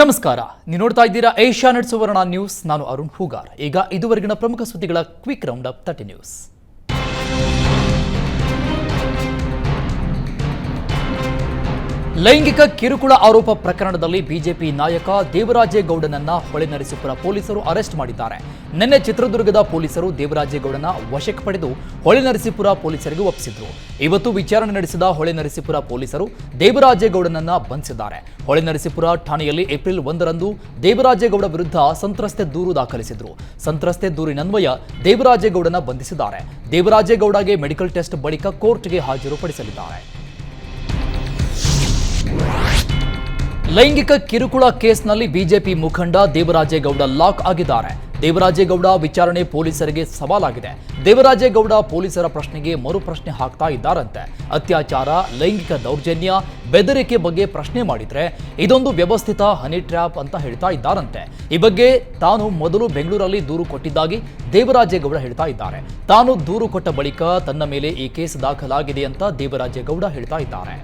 ನಮಸ್ಕಾರ, ನೀವು ನೋಡ್ತಾ ಇದ್ದೀರಾ ಏಷ್ಯಾನೆಟ್ ಸುವರ್ಣ ನ್ಯೂಸ್. ನಾನು ಅರುಣ್ ಹೂಗಾರ್. ಈಗ ಇದುವರೆಗಿನ ಪ್ರಮುಖ ಸುದ್ದಿಗಳ ಕ್ವಿಕ್ ರೌಂಡ್ ಅಪ್ 30 ನ್ಯೂಸ್. ಲೈಂಗಿಕ ಕಿರುಕುಳ ಆರೋಪ ಪ್ರಕರಣದಲ್ಲಿ ಬಿಜೆಪಿ ನಾಯಕ ದೇವರಾಜೇಗೌಡನನ್ನ ಹೊಳೆನರಸೀಪುರ ಪೊಲೀಸರು ಅರೆಸ್ಟ್ ಮಾಡಿದ್ದಾರೆ. ನಿನ್ನೆ ಚಿತ್ರದುರ್ಗದ ಪೊಲೀಸರು ದೇವರಾಜೇಗೌಡನ ವಶಕ್ಕೆ ಪಡೆದು ಹೊಳೆನರಸೀಪುರ ಪೊಲೀಸರಿಗೆ ಒಪ್ಪಿಸಿದ್ರು. ಇವತ್ತು ವಿಚಾರಣೆ ನಡೆಸಿದ ಹೊಳೆನರಸೀಪುರ ಪೊಲೀಸರು ದೇವರಾಜೇಗೌಡನನ್ನ ಬಂಧಿಸಿದ್ದಾರೆ. ಹೊಳೆನರಸೀಪುರ ಠಾಣೆಯಲ್ಲಿ ಏಪ್ರಿಲ್ 1ರಂದು ದೇವರಾಜೇಗೌಡ ವಿರುದ್ಧ ಸಂತ್ರಸ್ತೆ ದೂರು ದಾಖಲಿಸಿದ್ರು. ಸಂತ್ರಸ್ತೆ ದೂರಿನನ್ವಯ ದೇವರಾಜೇಗೌಡನ ಬಂಧಿಸಿದ್ದಾರೆ. ದೇವರಾಜೇಗೌಡಗೆ ಮೆಡಿಕಲ್ ಟೆಸ್ಟ್ ಬಳಿಕ ಕೋರ್ಟ್ಗೆ ಹಾಜರುಪಡಿಸಲಿದ್ದಾರೆ. ಲೈಂಗಿಕ ಕಿರುಕುಳ ಕೇಸ್ನಲ್ಲಿ ಬಿಜೆಪಿ ಮುಖಂಡ ದೇವರಾಜೇಗೌಡ ಲಾಕ್ ಆಗಿದ್ದಾರೆ. ದೇವರಾಜೇಗೌಡ ವಿಚಾರಣೆ ಪೊಲೀಸರಿಗೆ ಸವಾಲಾಗಿದೆ. ದೇವರಾಜೇಗೌಡ ಪೊಲೀಸರ ಪ್ರಶ್ನೆಗೆ ಮರು ಪ್ರಶ್ನೆ ಹಾಕ್ತಾ ಇದ್ದಾರಂತೆ. ಅತ್ಯಾಚಾರ, ಲೈಂಗಿಕ ದೌರ್ಜನ್ಯ, ಬೆದರಿಕೆ ಬಗ್ಗೆ ಪ್ರಶ್ನೆ ಮಾಡಿದ್ರೆ ಇದೊಂದು ವ್ಯವಸ್ಥಿತ ಹನಿ ಟ್ರ್ಯಾಪ್ ಅಂತ ಹೇಳ್ತಾ ಇದ್ದಾರಂತೆ. ಈ ಬಗ್ಗೆ ತಾನು ಮೊದಲು ಬೆಂಗಳೂರಲ್ಲಿ ದೂರು ಕೊಟ್ಟಿದ್ದಾಗಿ ದೇವರಾಜೇಗೌಡ ಹೇಳ್ತಾ ಇದ್ದಾರೆ. ತಾನು ದೂರು ಕೊಟ್ಟ ಬಳಿಕ ತನ್ನ ಮೇಲೆ ಈ ಕೇಸ್ ದಾಖಲಾಗಿದೆ ಅಂತ ದೇವರಾಜೇಗೌಡ ಹೇಳ್ತಾ ಇದ್ದಾರೆ.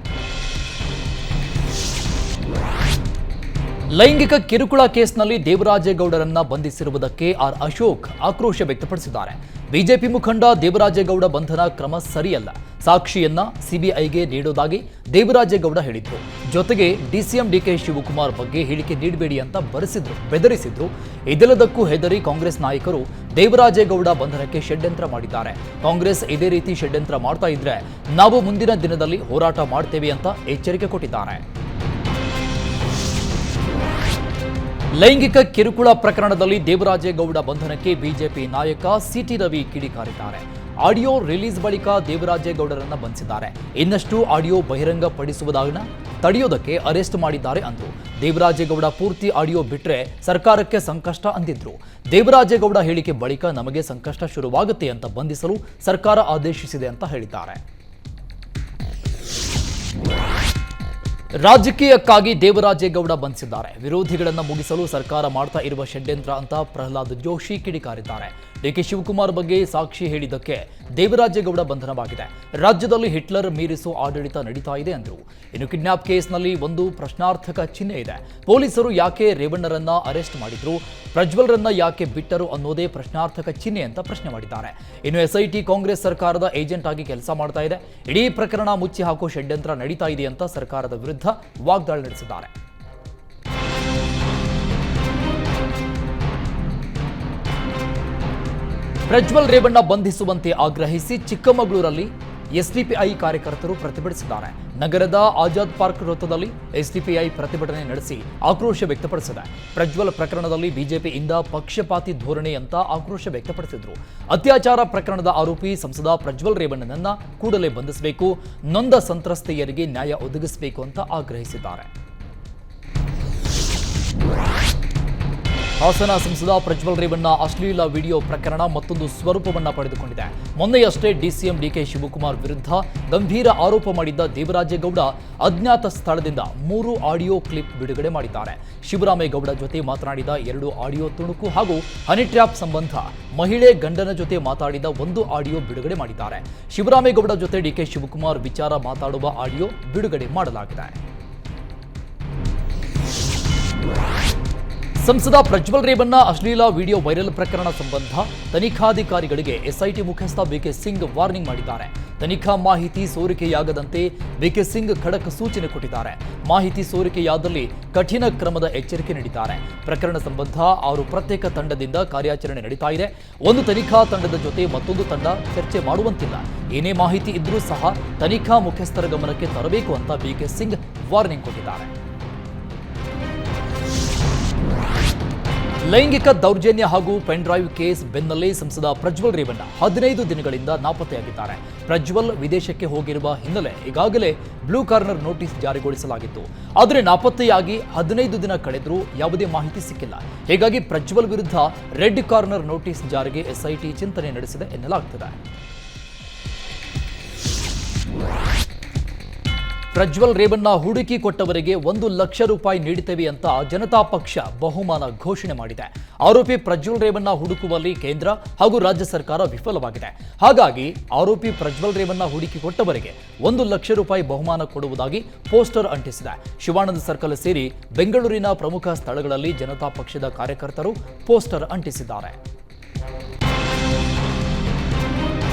ಲೈಂಗಿಕ ಕಿರುಕುಳ ಕೇಸ್ನಲ್ಲಿ ದೇವರಾಜೇಗೌಡರನ್ನ ಬಂಧಿಸಿರುವುದಕ್ಕೆ ಆರ್ ಅಶೋಕ್ ಆಕ್ರೋಶ ವ್ಯಕ್ತಪಡಿಸಿದ್ದಾರೆ. ಬಿಜೆಪಿ ಮುಖಂಡ ದೇವರಾಜೇಗೌಡ ಬಂಧನ ಕ್ರಮ ಸರಿಯಲ್ಲ, ಸಾಕ್ಷಿಯನ್ನ ಸಿಬಿಐಗೆ ನೀಡೋದಾಗಿ ದೇವರಾಜೇಗೌಡ ಹೇಳಿದ್ರು. ಜೊತೆಗೆ ಡಿಸಿಎಂ ಡಿಕೆ ಶಿವಕುಮಾರ್ ಬಗ್ಗೆ ಹೇಳಿಕೆ ನೀಡಬೇಡಿ ಅಂತ ಬೆದರಿಸಿದ್ರು. ಇದೆಲ್ಲದಕ್ಕೂ ಹೆದರಿ ಕಾಂಗ್ರೆಸ್ ನಾಯಕರು ದೇವರಾಜೇಗೌಡ ಬಂಧನಕ್ಕೆ ಷಡ್ಯಂತ್ರ ಮಾಡಿದ್ದಾರೆ. ಕಾಂಗ್ರೆಸ್ ಇದೇ ರೀತಿ ಷಡ್ಯಂತ್ರ ಮಾಡ್ತಾ ಇದ್ರೆ ನಾವು ಮುಂದಿನ ದಿನದಲ್ಲಿ ಹೋರಾಟ ಮಾಡ್ತೇವೆ ಅಂತ ಎಚ್ಚರಿಕೆ ಕೊಟ್ಟಿದ್ದಾರೆ. ಲೈಂಗಿಕ ಕಿರುಕುಳ ಪ್ರಕರಣದಲ್ಲಿ ದೇವರಾಜೇಗೌಡ ಬಂಧನಕ್ಕೆ ಬಿಜೆಪಿ ನಾಯಕ ಸಿಟಿ ರವಿ ಕಿಡಿಕಾರಿದ್ದಾರೆ. ಆಡಿಯೋ ರಿಲೀಸ್ ಬಳಿಕ ದೇವರಾಜೇಗೌಡರನ್ನ ಬಂಧಿಸಿದ್ದಾರೆ. ಇನ್ನಷ್ಟು ಆಡಿಯೋ ಬಹಿರಂಗಪಡಿಸುವುದನ್ನು ತಡೆಯೋದಕ್ಕೆ ಅರೆಸ್ಟ್ ಮಾಡಿದ್ದಾರೆ ಅಂದ್ರು. ದೇವರಾಜೇಗೌಡ ಪೂರ್ತಿ ಆಡಿಯೋ ಬಿಟ್ರೆ ಸರ್ಕಾರಕ್ಕೆ ಸಂಕಷ್ಟ ಅಂದಿದ್ರು. ದೇವರಾಜೇಗೌಡ ಹೇಳಿಕೆ ಬಳಿಕ ನಮಗೆ ಸಂಕಷ್ಟ ಶುರುವಾಗುತ್ತೆ ಅಂತ ಬಂಧಿಸಲು ಸರ್ಕಾರ ಆದೇಶಿಸಿದೆ ಅಂತ ಹೇಳಿದ್ದಾರೆ. ರಾಜಕೀಯಕ್ಕಾಗಿ ದೇವರಾಜೇಗೌಡ ಬಂಧಿಸಿದ್ದಾರೆ. ವಿರೋಧಿಗಳನ್ನು ಮುಗಿಸಲು ಸರ್ಕಾರ ಮಾಡ್ತಾ ಇರುವ ಷಡ್ಯಂತ್ರ ಅಂತ ಪ್ರಹ್ಲಾದ್ ಜೋಶಿ ಕಿಡಿಕಾರಿದ್ದಾರೆ. ಡಿಕೆ ಶಿವಕುಮಾರ್ ಬಗ್ಗೆ ಸಾಕ್ಷಿ ಹೇಳಿದ್ದಕ್ಕೆ ದೇವರಾಜೇಗೌಡ ಬಂಧನವಾಗಿದೆ. ರಾಜ್ಯದಲ್ಲಿ ಹಿಟ್ಲರ್ ಮೀರಿಸೋ ಆಡಳಿತ ನಡೀತಾ ಇದೆ ಅಂದರು. ಇನ್ನು ಕಿಡ್ನಾಪ್ ಕೇಸ್ನಲ್ಲಿ ಒಂದು ಪ್ರಶ್ನಾರ್ಥಕ ಚಿಹ್ನೆ ಇದೆ. ಪೊಲೀಸರು ಯಾಕೆ ರೇವಣ್ಣರನ್ನ ಅರೆಸ್ಟ್ ಮಾಡಿದ್ರು, ಪ್ರಜ್ವಲ್ರನ್ನ ಯಾಕೆ ಬಿಟ್ಟರು ಅನ್ನೋದೇ ಪ್ರಶ್ನಾರ್ಥಕ ಚಿಹ್ನೆ ಅಂತ ಪ್ರಶ್ನೆ ಮಾಡಿದ್ದಾರೆ. ಇನ್ನು ಎಸ್ಐಟಿ ಕಾಂಗ್ರೆಸ್ ಸರ್ಕಾರದ ಏಜೆಂಟ್ ಆಗಿ ಕೆಲಸ ಮಾಡ್ತಾ ಇದೆ. ಇಡೀ ಪ್ರಕರಣ ಮುಚ್ಚಿ ಹಾಕೋ ಷಡ್ಯಂತ್ರ ನಡೀತಾ ಇದೆ ಅಂತ ಸರ್ಕಾರದ ವಿರುದ್ಧ ವಾಗ್ದಾಳಿ ನಡೆಸಿದ್ದಾರೆ. ಪ್ರಜ್ವಲ್ ರೇವಣ್ಣ ಬಂಧಿಸುವಂತೆ ಆಗ್ರಹಿಸಿ ಚಿಕ್ಕಮಗಳೂರಲ್ಲಿ ಎಸ್ಡಿಪಿಐ ಕಾರ್ಯಕರ್ತರು ಪ್ರತಿಭಟಿಸಿದ್ದಾರೆ. ನಗರದ ಆಜಾದ್ ಪಾರ್ಕ್ ವೃತ್ತದಲ್ಲಿ ಎಸ್ಡಿಪಿಐ ಪ್ರತಿಭಟನೆ ನಡೆಸಿ ಆಕ್ರೋಶ ವ್ಯಕ್ತಪಡಿಸಿದೆ. ಪ್ರಜ್ವಲ್ ಪ್ರಕರಣದಲ್ಲಿ ಬಿಜೆಪಿಯಿಂದ ಪಕ್ಷಪಾತಿ ಧೋರಣೆ ಅಂತ ಆಕ್ರೋಶ ವ್ಯಕ್ತಪಡಿಸಿದ್ರು. ಅತ್ಯಾಚಾರ ಪ್ರಕರಣದ ಆರೋಪಿ ಸಂಸದ ಪ್ರಜ್ವಲ್ ರೇವಣ್ಣನನ್ನ ಕೂಡಲೇ ಬಂಧಿಸಬೇಕು, ನೊಂದ ಸಂತ್ರಸ್ತೆಯರಿಗೆ ನ್ಯಾಯ ಒದಗಿಸಬೇಕು ಅಂತ ಆಗ್ರಹಿಸಿದ್ದಾರೆ. ಹಾಸನ ಸಂಸದ ಪ್ರಜ್ವಲ್ ರೇವಣ್ಣ ಅಶ್ಲೀಲ ವಿಡಿಯೋ ಪ್ರಕರಣ ಮತ್ತೊಂದು ಸ್ವರೂಪವನ್ನ ಪಡೆದುಕೊಂಡಿದೆ. ಮೊನ್ನೆಯಷ್ಟೇ ಡಿಸಿಎಂ ಡಿಕೆ ಶಿವಕುಮಾರ್ ವಿರುದ್ಧ ಗಂಭೀರ ಆರೋಪ ಮಾಡಿದ್ದ ದೇವರಾಜೇಗೌಡ ಅಜ್ಞಾತ ಸ್ಥಳದಿಂದ 3 ಆಡಿಯೋ ಕ್ಲಿಪ್ ಬಿಡುಗಡೆ ಮಾಡಿದ್ದಾರೆ. ಶಿವರಾಮೇಗೌಡ ಜೊತೆ ಮಾತನಾಡಿದ 2 ಆಡಿಯೋ ತುಣುಕು ಹಾಗೂ ಹನಿ ಟ್ರ್ಯಾಪ್ ಸಂಬಂಧ ಮಹಿಳೆ ಗಂಡನ ಜೊತೆ ಮಾತಾಡಿದ 1 ಆಡಿಯೋ ಬಿಡುಗಡೆ ಮಾಡಿದ್ದಾರೆ. ಶಿವರಾಮೇಗೌಡ ಜೊತೆ ಡಿಕೆ ಶಿವಕುಮಾರ್ ವಿಚಾರ ಮಾತಾಡುವ ಆಡಿಯೋ ಬಿಡುಗಡೆ ಮಾಡಲಾಗಿದೆ. ಸಂಸದ ಪ್ರಜ್ವಲ್ ರೇವಣ್ಣ ಅಶ್ಲೀಲ ವಿಡಿಯೋ ವೈರಲ್ ಪ್ರಕರಣ ಸಂಬಂಧ ತನಿಖಾಧಿಕಾರಿಗಳಿಗೆ ಎಸ್ಐಟಿ ಮುಖ್ಯಸ್ಥ ಬಿಕೆ ಸಿಂಗ್ ವಾರ್ನಿಂಗ್ ಮಾಡಿದ್ದಾರೆ. ತನಿಖಾ ಮಾಹಿತಿ ಸೋರಿಕೆಯಾಗದಂತೆ ಬಿಕೆ ಸಿಂಗ್ ಖಡಕ್ ಸೂಚನೆ ಕೊಟ್ಟಿದ್ದಾರೆ. ಮಾಹಿತಿ ಸೋರಿಕೆಯಾದಲ್ಲಿ ಕಠಿಣ ಕ್ರಮದ ಎಚ್ಚರಿಕೆ ನೀಡಿದ್ದಾರೆ. ಪ್ರಕರಣ ಸಂಬಂಧ 6 ಪ್ರತ್ಯೇಕ ತಂಡದಿಂದ ಕಾರ್ಯಾಚರಣೆ ನಡೀತಾ ಇದೆ. ಒಂದು ತನಿಖಾ ತಂಡದ ಜೊತೆ ಮತ್ತೊಂದು ತಂಡ ಚರ್ಚೆ ಮಾಡುವಂತಿಲ್ಲ. ಏನೇ ಮಾಹಿತಿ ಇದ್ರೂ ಸಹ ತನಿಖಾ ಮುಖ್ಯಸ್ಥರ ಗಮನಕ್ಕೆ ತರಬೇಕು ಅಂತ ಬಿಕೆ ಸಿಂಗ್ ವಾರ್ನಿಂಗ್ ಕೊಟ್ಟಿದ್ದಾರೆ. ಲೈಂಗಿಕ ದೌರ್ಜನ್ಯ ಹಾಗೂ ಪೆನ್ ಡ್ರೈವ್ ಕೇಸ್ ಬೆನ್ನಲ್ಲೇ ಸಂಸದ ಪ್ರಜ್ವಲ್ ರೇವಣ್ಣ 15 ದಿನಗಳಿಂದ ನಾಪತ್ತೆಯಾಗಿದ್ದಾರೆ. ಪ್ರಜ್ವಲ್ ವಿದೇಶಕ್ಕೆ ಹೋಗಿರುವ ಹಿನ್ನೆಲೆ ಈಗಾಗಲೇ ಬ್ಲೂ ಕಾರ್ನರ್ ನೋಟಿಸ್ ಜಾರಿಗೊಳಿಸಲಾಗಿತ್ತು. ಆದರೆ ನಾಪತ್ತೆಯಾಗಿ 15 ದಿನ ಕಳೆದರೂ ಯಾವುದೇ ಮಾಹಿತಿ ಸಿಕ್ಕಿಲ್ಲ. ಹೀಗಾಗಿ ಪ್ರಜ್ವಲ್ ವಿರುದ್ಧ ರೆಡ್ ಕಾರ್ನರ್ ನೋಟಿಸ್ ಜಾರಿಗೆ ಎಸ್ಐಟಿ ಚಿಂತನೆ ನಡೆಸಿದೆ ಎನ್ನಲಾಗುತ್ತದೆ. ಪ್ರಜ್ವಲ್ ರೇವಣ್ಣ ಹೂಡಿಕೆ ಕೊಟ್ಟವರಿಗೆ 1 ಲಕ್ಷ ರೂಪಾಯಿ ನೀಡುತ್ತೇವೆ ಅಂತ ಜನತಾ ಪಕ್ಷ ಬಹುಮಾನ ಘೋಷಣೆ ಮಾಡಿದೆ. ಆರೋಪಿ ಪ್ರಜ್ವಲ್ ರೇವಣ್ಣ ಹುಡುಕುವಲ್ಲಿ ಕೇಂದ್ರ ಹಾಗೂ ರಾಜ್ಯ ಸರ್ಕಾರ ವಿಫಲವಾಗಿದೆ. ಹಾಗಾಗಿ ಆರೋಪಿ ಪ್ರಜ್ವಲ್ ರೇವಣ್ಣ ಹೂಡಿಕೆ ಕೊಟ್ಟವರಿಗೆ 1 ಲಕ್ಷ ರೂಪಾಯಿ ಬಹುಮಾನ ಕೊಡುವುದಾಗಿ ಪೋಸ್ಟರ್ ಅಂಟಿಸಿದೆ. ಶಿವಾನಂದ ಸರ್ಕಲ್ ಸೇರಿ ಬೆಂಗಳೂರಿನ ಪ್ರಮುಖ ಸ್ಥಳಗಳಲ್ಲಿ ಜನತಾ ಪಕ್ಷದ ಕಾರ್ಯಕರ್ತರು ಪೋಸ್ಟರ್ ಅಂಟಿಸಿದ್ದಾರೆ.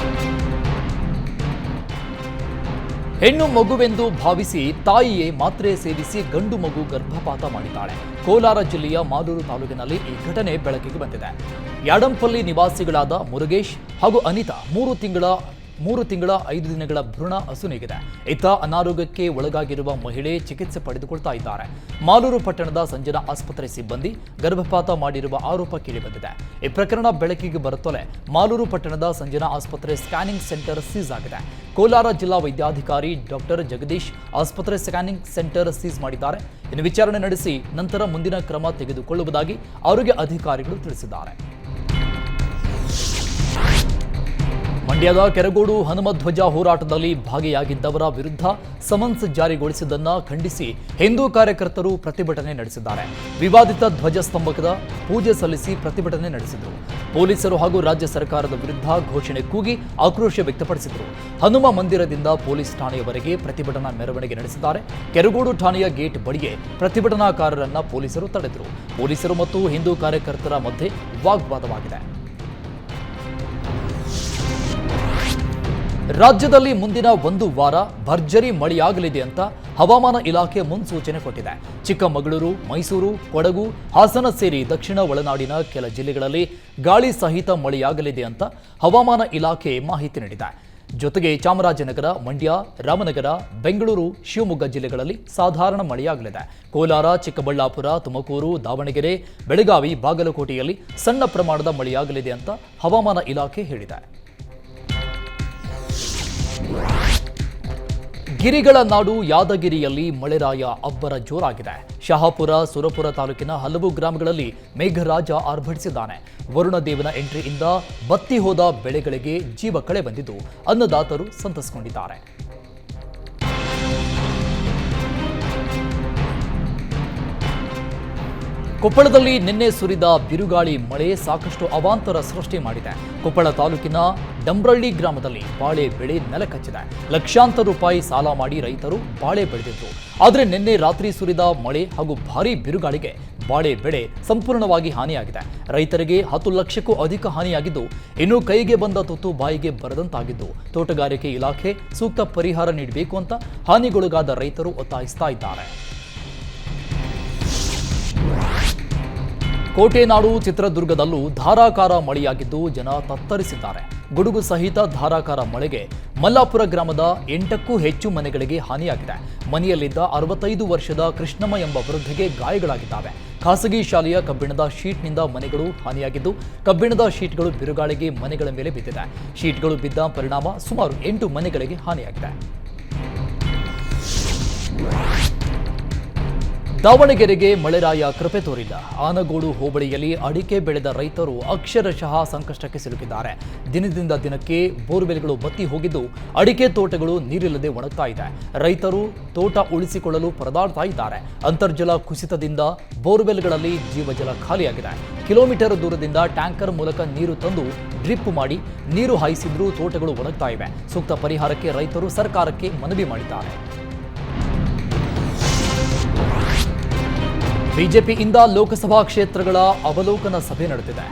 ಹೆಣ್ಣು ಮಗುವೆಂದು ಭಾವಿಸಿ ತಾಯಿಯೇ ಮಾತ್ರೆ ಸೇವಿಸಿ ಗಂಡು ಮಗು ಗರ್ಭಪಾತ ಮಾಡಿದ್ದಾಳೆ. ಕೋಲಾರ ಜಿಲ್ಲೆಯ ಮಾಲೂರು ತಾಲೂಕಿನಲ್ಲಿ ಈ ಘಟನೆ ಬೆಳಕಿಗೆ ಬಂದಿದೆ. ಯಾಡಂಪಲ್ಲಿ ನಿವಾಸಿಗಳಾದ ಮುರುಗೇಶ್ ಹಾಗೂ ಅನಿತಾ 3 ತಿಂಗಳ 5 ದಿನಗಳ ಭ್ರೂಣ ಹಸುನಿಗಿದೆ. ಇತ್ತ ಅನಾರೋಗ್ಯಕ್ಕೆ ಒಳಗಾಗಿರುವ ಮಹಿಳೆ ಚಿಕಿತ್ಸೆ ಪಡೆದುಕೊಳ್ತಾ ಇದ್ದಾರೆ. ಮಾಲೂರು ಪಟ್ಟಣದ ಸಂಜನಾ ಆಸ್ಪತ್ರೆ ಸಿಬ್ಬಂದಿ ಗರ್ಭಪಾತ ಮಾಡಿರುವ ಆರೋಪ ಕೇಳಿಬಂದಿದೆ. ಈ ಪ್ರಕರಣ ಬೆಳಕಿಗೆ ಬರುತ್ತಲೇ ಮಾಲೂರು ಪಟ್ಟಣದ ಸಂಜನಾ ಆಸ್ಪತ್ರೆ ಸ್ಕ್ಯಾನಿಂಗ್ ಸೆಂಟರ್ ಸೀಸ್ ಆಗಿದೆ. ಕೋಲಾರ ಜಿಲ್ಲಾ ವೈದ್ಯಾಧಿಕಾರಿ ಡಾಕ್ಟರ್ ಜಗದೀಶ್ ಆಸ್ಪತ್ರೆ ಸ್ಕ್ಯಾನಿಂಗ್ ಸೆಂಟರ್ ಸೀಸ್ ಮಾಡಿದ್ದಾರೆ. ಇನ್ನು ವಿಚಾರಣೆ ನಡೆಸಿ ನಂತರ ಮುಂದಿನ ಕ್ರಮ ತೆಗೆದುಕೊಳ್ಳುವುದಾಗಿ ಆರೋಗ್ಯ ಅಧಿಕಾರಿಗಳು ತಿಳಿಸಿದ್ದಾರೆ. ಮಂಡ್ಯದ ಕೆರಗೋಡು ಹನುಮಧ್ವಜ ಹೋರಾಟದಲ್ಲಿ ಭಾಗಿಯಾಗಿದ್ದವರ ವಿರುದ್ಧ ಸಮನ್ಸ್ ಜಾರಿಗೊಳಿಸಿದ್ದನ್ನು ಖಂಡಿಸಿ ಹಿಂದೂ ಕಾರ್ಯಕರ್ತರು ಪ್ರತಿಭಟನೆ ನಡೆಸಿದ್ದಾರೆ. ವಿವಾದಿತ ಧ್ವಜಸ್ತಂಭದ ಪೂಜೆ ಸಲ್ಲಿಸಿ ಪ್ರತಿಭಟನೆ ನಡೆಸಿದರು. ಪೊಲೀಸರು ಹಾಗೂ ರಾಜ್ಯ ಸರ್ಕಾರದ ವಿರುದ್ಧ ಘೋಷಣೆ ಕೂಗಿ ಆಕ್ರೋಶ ವ್ಯಕ್ತಪಡಿಸಿದರು. ಹನುಮ ಮಂದಿರದಿಂದ ಪೊಲೀಸ್ ಠಾಣೆಯವರೆಗೆ ಪ್ರತಿಭಟನಾ ಮೆರವಣಿಗೆ ನಡೆಸಿದ್ದಾರೆ. ಕೆರಗೋಡು ಠಾಣೆಯ ಗೇಟ್ ಬಳಿಗೆ ಪ್ರತಿಭಟನಾಕಾರರನ್ನ ಪೊಲೀಸರು ತಡೆದರು. ಪೊಲೀಸರು ಮತ್ತು ಹಿಂದೂ ಕಾರ್ಯಕರ್ತರ ಮಧ್ಯೆ ವಾಗ್ವಾದವಾಗಿದೆ. ರಾಜ್ಯದಲ್ಲಿ ಮುಂದಿನ 1 ವಾರ ಭರ್ಜರಿ ಮಳೆಯಾಗಲಿದೆ ಅಂತ ಹವಾಮಾನ ಇಲಾಖೆ ಮುನ್ಸೂಚನೆ ಕೊಟ್ಟಿದೆ. ಚಿಕ್ಕಮಗಳೂರು, ಮೈಸೂರು, ಕೊಡಗು, ಹಾಸನ ಸೇರಿ ದಕ್ಷಿಣ ಒಳನಾಡಿನ ಕೆಲ ಜಿಲ್ಲೆಗಳಲ್ಲಿ ಗಾಳಿ ಸಹಿತ ಮಳೆಯಾಗಲಿದೆ ಅಂತ ಹವಾಮಾನ ಇಲಾಖೆ ಮಾಹಿತಿ ನೀಡಿದೆ. ಜೊತೆಗೆ ಚಾಮರಾಜನಗರ, ಮಂಡ್ಯ, ರಾಮನಗರ, ಬೆಂಗಳೂರು, ಶಿವಮೊಗ್ಗ ಜಿಲ್ಲೆಗಳಲ್ಲಿ ಸಾಧಾರಣ ಮಳೆಯಾಗಲಿದೆ. ಕೋಲಾರ, ಚಿಕ್ಕಬಳ್ಳಾಪುರ, ತುಮಕೂರು, ದಾವಣಗೆರೆ, ಬೆಳಗಾವಿ, ಬಾಗಲಕೋಟೆಯಲ್ಲಿ ಸಣ್ಣ ಪ್ರಮಾಣದ ಮಳೆಯಾಗಲಿದೆ ಅಂತ ಹವಾಮಾನ ಇಲಾಖೆ ಹೇಳಿದೆ. ಗಿರಿಗಳ ನಾಡು ಯಾದಗಿರಿಯಲ್ಲಿ ಮಳೆರಾಯ ಅಬ್ಬರ ಜೋರಾಗಿದೆ. ಶಹಾಪುರ, ಸುರಪುರ ತಾಲೂಕಿನ ಹಲವು ಗ್ರಾಮಗಳಲ್ಲಿ ಮೇಘರಾಜ ಆರ್ಭಟಿಸಿದ್ದಾನೆ. ವರುಣದೇವನ ಎಂಟ್ರಿಯಿಂದ ಬತ್ತಿ ಹೋದ ಬೆಳೆಗಳಿಗೆ ಜೀವ ಕಳೆ ಬಂದಿದ್ದು ಅನ್ನದಾತರು ಸಂತಸಗೊಂಡಿದ್ದಾರೆ. ಕೊಪ್ಪಳದಲ್ಲಿ ನಿನ್ನೆ ಸುರಿದ ಬಿರುಗಾಳಿ ಮಳೆ ಸಾಕಷ್ಟು ಅವಾಂತರ ಸೃಷ್ಟಿ ಮಾಡಿದೆ. ಕೊಪ್ಪಳ ತಾಲೂಕಿನ ಡಂಬ್ರಳ್ಳಿ ಗ್ರಾಮದಲ್ಲಿ ಬಾಳೆ ಬೆಳೆ ನೆಲಕಚ್ಚಿದೆ. ಲಕ್ಷಾಂತರ ರೂಪಾಯಿ ಸಾಲ ಮಾಡಿ ರೈತರು ಬಾಳೆ ಬೆಳೆದಿದ್ರು. ಆದರೆ ನಿನ್ನೆ ರಾತ್ರಿ ಸುರಿದ ಮಳೆ ಹಾಗೂ ಭಾರೀ ಬಿರುಗಾಳಿಗೆ ಬಾಳೆ ಬೆಳೆ ಸಂಪೂರ್ಣವಾಗಿ ಹಾನಿಯಾಗಿದೆ. ರೈತರಿಗೆ 10 ಲಕ್ಷಕ್ಕೂ ಅಧಿಕ ಹಾನಿಯಾಗಿದ್ದು, ಇನ್ನು ಕೈಗೆ ಬಂದ ತುತ್ತು ಬಾಯಿಗೆ ಬರದಂತಾಗಿದ್ದು, ತೋಟಗಾರಿಕೆ ಇಲಾಖೆ ಸೂಕ್ತ ಪರಿಹಾರ ನೀಡಬೇಕು ಅಂತ ಹಾನಿಗೊಳಗಾದ ರೈತರು ಒತ್ತಾಯಿಸ್ತಾ ಇದ್ದಾರೆ. ಕೋಟೆನಾಡು ಚಿತ್ರದುರ್ಗದಲ್ಲೂ ಧಾರಾಕಾರ ಮಳೆಯಾಗಿದ್ದು ಜನ ತತ್ತರಿಸಿದ್ದಾರೆ. ಗುಡುಗು ಸಹಿತ ಧಾರಾಕಾರ ಮಳೆಗೆ ಮಲ್ಲಾಪುರ ಗ್ರಾಮದ 8ಕ್ಕೂ ಹೆಚ್ಚು ಮನೆಗಳಿಗೆ ಹಾನಿಯಾಗಿದೆ. ಮನೆಯಲ್ಲಿದ್ದ 65 ವರ್ಷದ ಕೃಷ್ಣಮ್ಮ ಎಂಬ ವೃದ್ಧೆಗೆ ಗಾಯಗಳಾಗಿದ್ದಾವೆ. ಖಾಸಗಿ ಶಾಲೆಯ ಕಬ್ಬಿಣದ ಶೀಟ್ನಿಂದ ಮನೆಗಳು ಹಾನಿಯಾಗಿದ್ದು, ಕಬ್ಬಿಣದ ಶೀಟ್ಗಳು ಬಿರುಗಾಳಿಗೆ ಮನೆಗಳ ಮೇಲೆ ಬಿದ್ದಿದೆ. ಶೀಟ್ಗಳು ಬಿದ್ದ ಪರಿಣಾಮ ಸುಮಾರು 8 ಮನೆಗಳಿಗೆ ಹಾನಿಯಾಗಿದೆ. ದಾವಣಗೆರೆಗೆ ಮಳೆರಾಯ ಕೃಪೆ ತೋರಿಲ್ಲ. ಆನಗೋಡು ಹೋಬಳಿಯಲ್ಲಿ ಅಡಿಕೆ ಬೆಳೆದ ರೈತರು ಅಕ್ಷರಶಃ ಸಂಕಷ್ಟಕ್ಕೆ ಸಿಲುಕಿದ್ದಾರೆ. ದಿನದಿಂದ ದಿನಕ್ಕೆ ಬೋರ್ವೆಲ್ಗಳು ಬತ್ತಿ ಹೋಗಿದ್ದು, ಅಡಿಕೆ ತೋಟಗಳು ನೀರಿಲ್ಲದೆ ಒಣಗ್ತಾ ಇದೆ. ರೈತರು ತೋಟ ಉಳಿಸಿಕೊಳ್ಳಲು ಪರದಾಡ್ತಾ ಇದ್ದಾರೆ. ಅಂತರ್ಜಲ ಕುಸಿತದಿಂದ ಬೋರ್ವೆಲ್ಗಳಲ್ಲಿ ಜೀವಜಲ ಖಾಲಿಯಾಗಿದೆ. ಕಿಲೋಮೀಟರ್ ದೂರದಿಂದ ಟ್ಯಾಂಕರ್ ಮೂಲಕ ನೀರು ತಂದು ಡ್ರಿಪ್ ಮಾಡಿ ನೀರು ಹಾಯಿಸಿದ್ರೂ ತೋಟಗಳು ಒಣಗ್ತಾ ಇವೆ. ಸೂಕ್ತ ಪರಿಹಾರಕ್ಕೆ ರೈತರು ಸರ್ಕಾರಕ್ಕೆ ಮನವಿ ಮಾಡಿದ್ದಾರೆ. ಬಿಜೆಪಿಯಿಂದ ಲೋಕಸಭಾ ಕ್ಷೇತ್ರಗಳ ಅವಲೋಕನ ಸಭೆ ನಡೆದಿದೆ.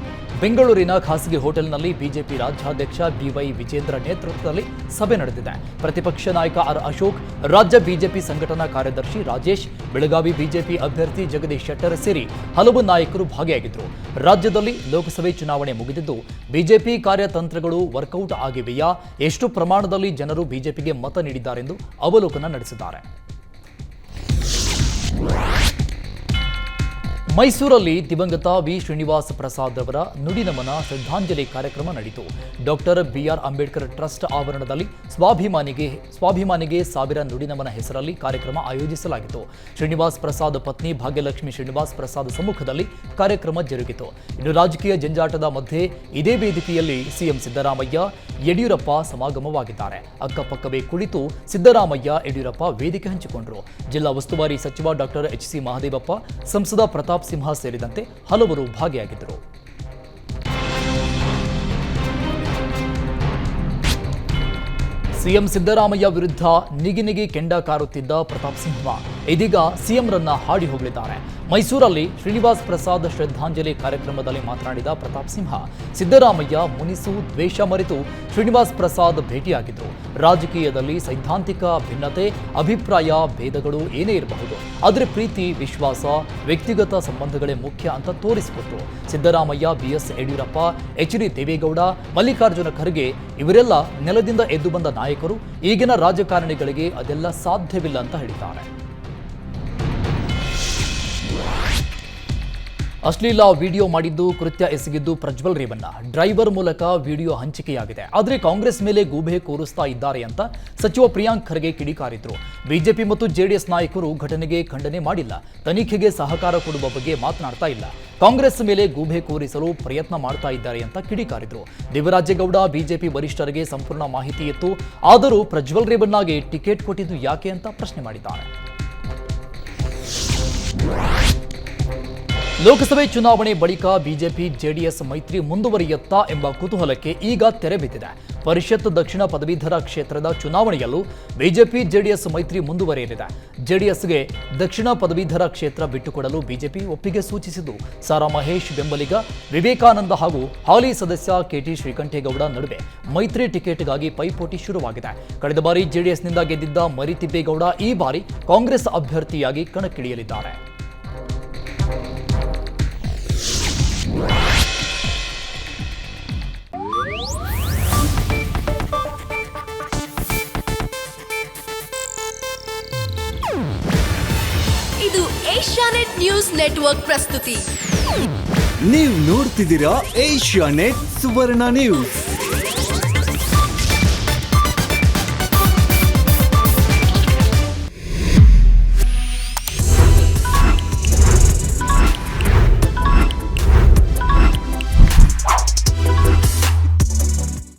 ಬೆಂಗಳೂರಿನ ಖಾಸಗಿ ಹೋಟೆಲ್ನಲ್ಲಿ ಬಿಜೆಪಿ ರಾಜ್ಯಾಧ್ಯಕ್ಷ ಬಿವೈ ವಿಜೇಂದ್ರ ನೇತೃತ್ವದಲ್ಲಿ ಸಭೆ ನಡೆದಿದೆ. ಪ್ರತಿಪಕ್ಷ ನಾಯಕ ಆರ್ ಅಶೋಕ್, ರಾಜ್ಯ ಬಿಜೆಪಿ ಸಂಘಟನಾ ಕಾರ್ಯದರ್ಶಿ ರಾಜೇಶ್, ಬೆಳಗಾವಿ ಬಿಜೆಪಿ ಅಭ್ಯರ್ಥಿ ಜಗದೀಶ್ ಶೆಟ್ಟರ್ ಸೇರಿ ಹಲವು ನಾಯಕರು ಭಾಗಿಯಾಗಿದ್ದರು. ರಾಜ್ಯದಲ್ಲಿ ಲೋಕಸಭೆ ಚುನಾವಣೆ ಮುಗಿದಿದ್ದು, ಬಿಜೆಪಿ ಕಾರ್ಯತಂತ್ರಗಳು ವರ್ಕೌಟ್ ಆಗಿವೆಯಾ, ಎಷ್ಟು ಪ್ರಮಾಣದಲ್ಲಿ ಜನರು ಬಿಜೆಪಿಗೆ ಮತ ನೀಡಿದ್ದಾರೆಂದು ಅವಲೋಕನ ನಡೆಸಿದ್ದಾರೆ. ಮೈಸೂರಲ್ಲಿ ದಿವಂಗತ ವಿ ಶ್ರೀನಿವಾಸ್ ಪ್ರಸಾದ್ ಅವರ ನುಡಿನಮನ ಶ್ರದ್ಧಾಂಜಲಿ ಕಾರ್ಯಕ್ರಮ ನಡೆಯಿತು. ಡಾಕ್ಟರ್ ಬಿಆರ್ ಅಂಬೇಡ್ಕರ್ ಟ್ರಸ್ಟ್ ಆವರಣದಲ್ಲಿ ಸ್ವಾಭಿಮಾನಿಗೆ ಸಾವಿರ ನುಡಿನಮನ ಹೆಸರಲ್ಲಿ ಕಾರ್ಯಕ್ರಮ ಆಯೋಜಿಸಲಾಗಿತ್ತು. ಶ್ರೀನಿವಾಸ್ ಪ್ರಸಾದ್ ಪತ್ನಿ ಭಾಗ್ಯಲಕ್ಷ್ಮಿ ಶ್ರೀನಿವಾಸ್ ಪ್ರಸಾದ್ ಸಮ್ಮುಖದಲ್ಲಿ ಕಾರ್ಯಕ್ರಮ ಜರುಗಿತು. ಇನ್ನು ರಾಜಕೀಯ ಜಂಜಾಟದ ಮಧ್ಯೆ ಇದೇ ವೇದಿಕೆಯಲ್ಲಿ ಸಿಎಂ ಸಿದ್ದರಾಮಯ್ಯ, ಯಡಿಯೂರಪ್ಪ ಸಮಾಗಮವಾಗಿದ್ದಾರೆ. ಅಕ್ಕಪಕ್ಕವೇ ಕುಳಿತು ಸಿದ್ದರಾಮಯ್ಯ, ಯಡಿಯೂರಪ್ಪ ವೇದಿಕೆ ಹಂಚಿಕೊಂಡರು. ಜಿಲ್ಲಾ ಉಸ್ತುವಾರಿ ಸಚಿವ ಡಾಕ್ಟರ್ ಎಚ್.ಸಿ. ಮಹದೇವಪ್ಪ, ಸಂಸದ ಪ್ರತಾಪ್ ಸಿಂಹ ಸೇರಿದಂತೆ ಹಲವರು ಭಾಗಿಯಾಗಿದ್ದರು. ಸಿಎಂ ಸಿದ್ದರಾಮಯ್ಯ ವಿರುದ್ಧ ನಿಗಿನಿಗಿ ಕೆಂಡ ಕಾರುತ್ತಿದ್ದ ಪ್ರತಾಪ್ ಸಿಂಹ ಇದೀಗ ಸಿಎಂರನ್ನ ಹಾಡಿ ಹೋಗಲಿದ್ದಾರೆ. ಮೈಸೂರಲ್ಲಿ ಶ್ರೀನಿವಾಸ್ ಪ್ರಸಾದ್ ಶ್ರದ್ಧಾಂಜಲಿ ಕಾರ್ಯಕ್ರಮದಲ್ಲಿ ಮಾತನಾಡಿದ ಪ್ರತಾಪ್ ಸಿಂಹ, ಸಿದ್ದರಾಮಯ್ಯ ಮುನಿಸು ದ್ವೇಷ ಮರೆತು ಶ್ರೀನಿವಾಸ್ ಪ್ರಸಾದ್ ಭೇಟಿಯಾಗಿದ್ದರು. ರಾಜಕೀಯದಲ್ಲಿ ಸೈದ್ಧಾಂತಿಕ ಭಿನ್ನತೆ, ಅಭಿಪ್ರಾಯ ಭೇದಗಳು ಏನೇ ಇರಬಹುದು, ಆದರೆ ಪ್ರೀತಿ, ವಿಶ್ವಾಸ, ವ್ಯಕ್ತಿಗತ ಸಂಬಂಧಗಳೇ ಮುಖ್ಯ ಅಂತ ತೋರಿಸಿಕೊಟ್ರು. Siddaramaiah, BS Yediyurappa, H D. ದೇವೇಗೌಡ, ಮಲ್ಲಿಕಾರ್ಜುನ ಖರ್ಗೆ ಇವರೆಲ್ಲ ನೆಲದಿಂದ ಎದ್ದು ಬಂದ ನಾಯಕರು. ಈಗಿನ ರಾಜಕಾರಣಿಗಳಿಗೆ ಅದೆಲ್ಲ ಸಾಧ್ಯವಿಲ್ಲ ಅಂತ ಹೇಳಿದ್ದಾರೆ. ಅಶ್ಲೀಲ ವಿಡಿಯೋ ಮಾಡಿದ್ದು, ಕೃತ್ಯ ಎಸಗಿದ್ದು ಪ್ರಜ್ವಲ್ ರೇವಣ್ಣ. ಡ್ರೈವರ್ ಮೂಲಕ ವಿಡಿಯೋ ಹಂಚಿಕೆಯಾಗಿದೆ. ಆದರೆ ಕಾಂಗ್ರೆಸ್ ಮೇಲೆ ಗೂಬೆ ಕೂರಿಸ್ತಾ ಇದ್ದಾರೆ ಅಂತ ಸಚಿವ ಪ್ರಿಯಾಂಕ್ ಖರ್ಗೆ ಕಿಡಿಕಾರಿದ್ರು. ಬಿಜೆಪಿ ಮತ್ತು ಜೆಡಿಎಸ್ ನಾಯಕರು ಘಟನೆಗೆ ಖಂಡನೆ ಮಾಡಿಲ್ಲ, ತನಿಖೆಗೆ ಸಹಕಾರ ಕೊಡುವ ಬಗ್ಗೆ ಮಾತನಾಡ್ತಾ ಇಲ್ಲ. ಕಾಂಗ್ರೆಸ್ ಮೇಲೆ ಗೂಬೆ ಕೂರಿಸಲು ಪ್ರಯತ್ನ ಮಾಡ್ತಾ ಇದ್ದಾರೆ ಅಂತ ಕಿಡಿಕಾರಿದ್ರು. ದೇವರಾಜೇಗೌಡ ಬಿಜೆಪಿ ವರಿಷ್ಠರಿಗೆ ಸಂಪೂರ್ಣ ಮಾಹಿತಿ ಇತ್ತು, ಆದರೂ ಪ್ರಜ್ವಲ್ ರೇವಣ್ಣಗೆ ಟಿಕೆಟ್ ಕೊಟ್ಟಿದ್ದು ಯಾಕೆ ಅಂತ ಪ್ರಶ್ನೆ ಮಾಡಿದ್ದಾರೆ. ಲೋಕಸಭೆ ಚುನಾವಣೆ ಬಳಿಕ ಬಿಜೆಪಿ ಜೆಡಿಎಸ್ ಮೈತ್ರಿ ಮುಂದುವರಿಯುತ್ತಾ ಎಂಬ ಕುತೂಹಲಕ್ಕೆ ಈಗ ತೆರೆ ಬಿದ್ದಿದೆ. ಪರಿಷತ್ ದಕ್ಷಿಣ ಪದವೀಧರ ಕ್ಷೇತ್ರದ ಚುನಾವಣೆಯಲ್ಲೂ ಬಿಜೆಪಿ ಜೆಡಿಎಸ್ ಮೈತ್ರಿ ಮುಂದುವರಿಯಲಿದೆ. ಜೆಡಿಎಸ್ಗೆ ದಕ್ಷಿಣ ಪದವೀಧರ ಕ್ಷೇತ್ರ ಬಿಟ್ಟುಕೊಡಲು ಬಿಜೆಪಿ ಒಪ್ಪಿಗೆ ಸೂಚಿಸಿದ್ದು, ಸಾರಾ ಮಹೇಶ್ ಬೆಂಬಲಿಗ ವಿವೇಕಾನಂದ ಹಾಗೂ ಹಾಲಿ ಸದಸ್ಯ ಕೆಟಿ ಶ್ರೀಕಂಠೇಗೌಡ ನಡುವೆ ಮೈತ್ರಿ ಟಿಕೆಟ್ಗಾಗಿ ಪೈಪೋಟಿ ಶುರುವಾಗಿದೆ. ಕಳೆದ ಬಾರಿ ಜೆಡಿಎಸ್ನಿಂದ ಗೆದ್ದಿದ್ದ ಮರಿತಿಬ್ಬೇಗೌಡ ಈ ಬಾರಿ ಕಾಂಗ್ರೆಸ್ ಅಭ್ಯರ್ಥಿಯಾಗಿ ಕಣಕ್ಕಿಳಿಯಲಿದ್ದಾರೆ. ಇದು ಏಷ್ಯಾನೆಟ್ ನ್ಯೂಸ್ ನೆಟ್ವರ್ಕ್ ಪ್ರಸ್ತುತಿ. ನೀವು ನೋಡ್ತಿದ್ದೀರಾ ಏಷ್ಯಾನೆಟ್ ಸುವರ್ಣ ನ್ಯೂಸ್.